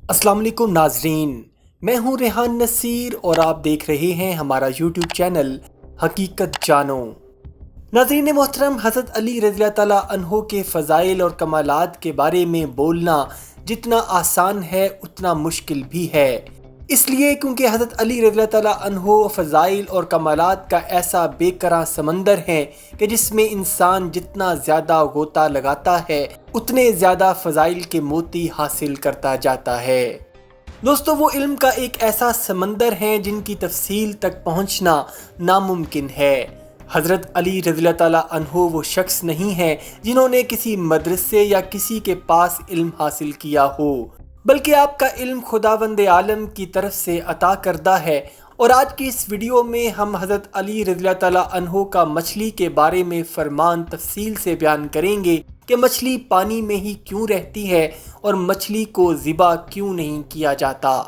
السلام علیکم ناظرین، میں ہوں ریحان نصیر اور آپ دیکھ رہے ہیں ہمارا یوٹیوب چینل حقیقت جانو۔ ناظرین محترم، حضرت علی رضی اللہ تعالیٰ عنہ کے فضائل اور کمالات کے بارے میں بولنا جتنا آسان ہے اتنا مشکل بھی ہے، اس لیے کیونکہ حضرت علی رضی اللہ تعالیٰ عنہ فضائل اور کمالات کا ایسا بے کراں سمندر ہے کہ جس میں انسان جتنا زیادہ غوطہ لگاتا ہے اتنے زیادہ فضائل کے موتی حاصل کرتا جاتا ہے۔ دوستو، وہ علم کا ایک ایسا سمندر ہے جن کی تفصیل تک پہنچنا ناممکن ہے۔ حضرت علی رضی اللہ تعالیٰ عنہ وہ شخص نہیں ہے جنہوں نے کسی مدرسے یا کسی کے پاس علم حاصل کیا ہو، بلکہ آپ کا علم خداوند عالم کی طرف سے عطا کردہ ہے۔ اور آج کی اس ویڈیو میں ہم حضرت علی رضی اللہ تعالیٰ عنہ کا مچھلی کے بارے میں فرمان تفصیل سے بیان کریں گے کہ مچھلی پانی میں ہی کیوں رہتی ہے اور مچھلی کو ذبح کیوں نہیں کیا جاتا۔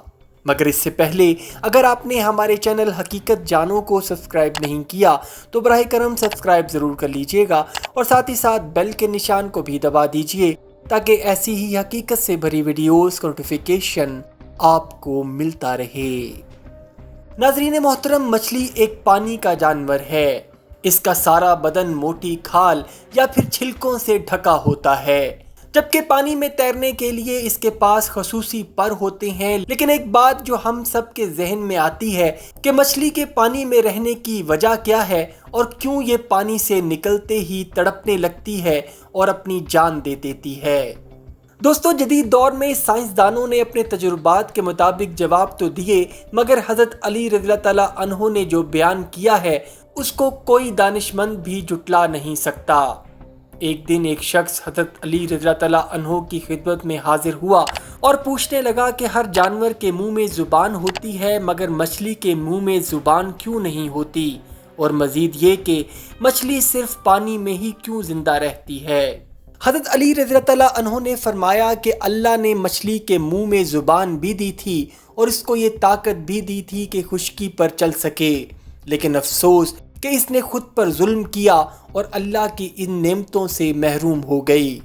مگر اس سے پہلے اگر آپ نے ہمارے چینل حقیقت جانو کو سبسکرائب نہیں کیا تو براہ کرم سبسکرائب ضرور کر لیجئے گا اور ساتھ ہی ساتھ بیل کے نشان کو بھی دبا دیجئے تاکہ ایسی ہی حقیقت سے بھری ویڈیوز کا نوٹیفیکیشن آپ کو ملتا رہے۔ ناظرین محترم، مچھلی ایک پانی کا جانور ہے۔ اس کا سارا بدن موٹی کھال یا پھر چھلکوں سے ڈھکا ہوتا ہے، جبکہ پانی میں تیرنے کے لیے اس کے پاس خصوصی پر ہوتے ہیں۔ لیکن ایک بات جو ہم سب کے ذہن میں آتی ہے کہ مچھلی کے پانی میں رہنے کی وجہ کیا ہے اور کیوں یہ پانی سے نکلتے ہی تڑپنے لگتی ہے اور اپنی جان دے دیتی ہے۔ دوستو، جدید دور میں سائنسدانوں نے اپنے تجربات کے مطابق جواب تو دیے، مگر حضرت علی رضی اللہ تعالیٰ عنہ نے جو بیان کیا ہے اس کو کوئی دانشمند بھی جھٹلا نہیں سکتا۔ ایک دن ایک شخص حضرت علی رضی اللہ تعالیٰ عنہ کی خدمت میں حاضر ہوا اور پوچھنے لگا کہ ہر جانور کے منہ میں زبان ہوتی ہے مگر مچھلی کے منہ میں زبان کیوں نہیں ہوتی، اور مزید یہ کہ مچھلی صرف پانی میں ہی کیوں زندہ رہتی ہے۔ حضرت علی رضی اللہ تعالیٰ عنہ نے فرمایا کہ اللہ نے مچھلی کے منہ میں زبان بھی دی تھی اور اس کو یہ طاقت بھی دی تھی کہ خشکی پر چل سکے، لیکن افسوس کہ اس نے خود پر ظلم کیا اور اللہ کی ان نعمتوں سے محروم ہو گئی۔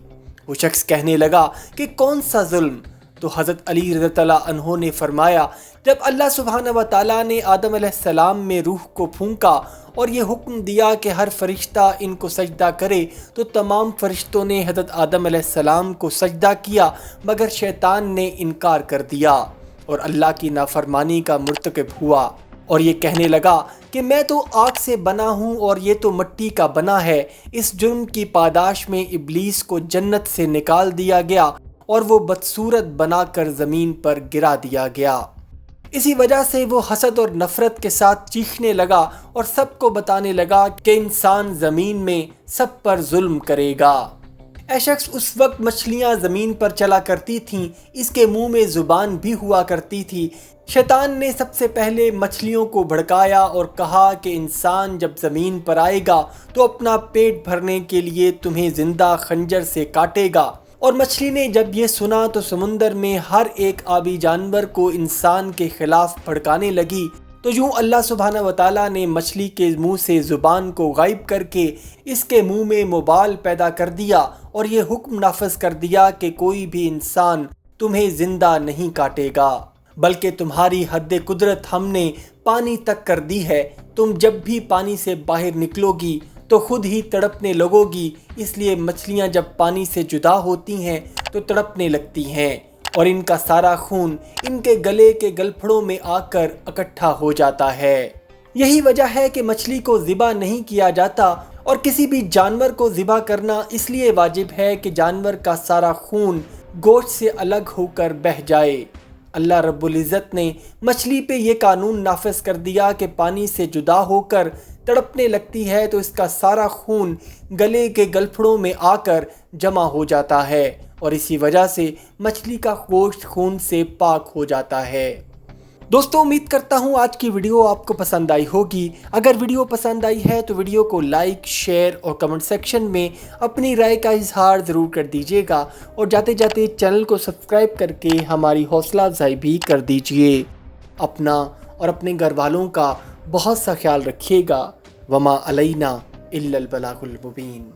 وہ شخص کہنے لگا کہ کون سا ظلم؟ تو حضرت علی رضی اللہ عنہ نے فرمایا، جب اللہ سبحانہ و تعالیٰ نے آدم علیہ السلام میں روح کو پھونکا اور یہ حکم دیا کہ ہر فرشتہ ان کو سجدہ کرے تو تمام فرشتوں نے حضرت آدم علیہ السلام کو سجدہ کیا، مگر شیطان نے انکار کر دیا اور اللہ کی نافرمانی کا مرتکب ہوا اور یہ کہنے لگا کہ میں تو آگ سے بنا ہوں اور یہ تو مٹی کا بنا ہے۔ اس جرم کی پاداش میں ابلیس کو جنت سے نکال دیا گیا اور وہ بدصورت بنا کر زمین پر گرا دیا گیا۔ اسی وجہ سے وہ حسد اور نفرت کے ساتھ چیخنے لگا اور سب کو بتانے لگا کہ انسان زمین میں سب پر ظلم کرے گا۔ اے شخص، اس وقت مچھلیاں زمین پر چلا کرتی تھیں، اس کے منہ میں زبان بھی ہوا کرتی تھی۔ شیطان نے سب سے پہلے مچھلیوں کو بھڑکایا اور کہا کہ انسان جب زمین پر آئے گا تو اپنا پیٹ بھرنے کے لیے تمہیں زندہ خنجر سے کاٹے گا، اور مچھلی نے جب یہ سنا تو سمندر میں ہر ایک آبی جانور کو انسان کے خلاف بھڑکانے لگی۔ تو یوں اللہ سبحانہ و تعالیٰ نے مچھلی کے منہ سے زبان کو غائب کر کے اس کے منہ میں مبال پیدا کر دیا اور یہ حکم نافذ کر دیا کہ کوئی بھی انسان تمہیں زندہ نہیں کاٹے گا، بلکہ تمہاری حد قدرت ہم نے پانی تک کر دی ہے۔ تم جب بھی پانی سے باہر نکلو گی تو خود ہی تڑپنے لگو گی، اس لیے مچھلیاں جب پانی سے جدا ہوتی ہیں تو تڑپنے لگتی ہیں اور ان کا سارا خون ان کے گلے کے گلپھڑوں میں آ کر اکٹھا ہو جاتا ہے۔ یہی وجہ ہے کہ مچھلی کو ذبح نہیں کیا جاتا، اور کسی بھی جانور کو ذبح کرنا اس لیے واجب ہے کہ جانور کا سارا خون گوشت سے الگ ہو کر بہہ جائے۔ اللہ رب العزت نے مچھلی پہ یہ قانون نافذ کر دیا کہ پانی سے جدا ہو کر تڑپنے لگتی ہے تو اس کا سارا خون گلے کے گلپھڑوں میں آ کر جمع ہو جاتا ہے، اور اسی وجہ سے مچھلی کا گوشت خون سے پاک ہو جاتا ہے۔ دوستو، امید کرتا ہوں آج کی ویڈیو آپ کو پسند آئی ہوگی۔ اگر ویڈیو پسند آئی ہے تو ویڈیو کو لائک، شیئر اور کمنٹ سیکشن میں اپنی رائے کا اظہار ضرور کر دیجیے گا، اور جاتے جاتے چینل کو سبسکرائب کر کے ہماری حوصلہ افزائی بھی کر دیجیے۔ اپنا اور اپنے گھر والوں کا بہت سا خیال رکھیے گا۔ وما علینا الا البلاغ المبین۔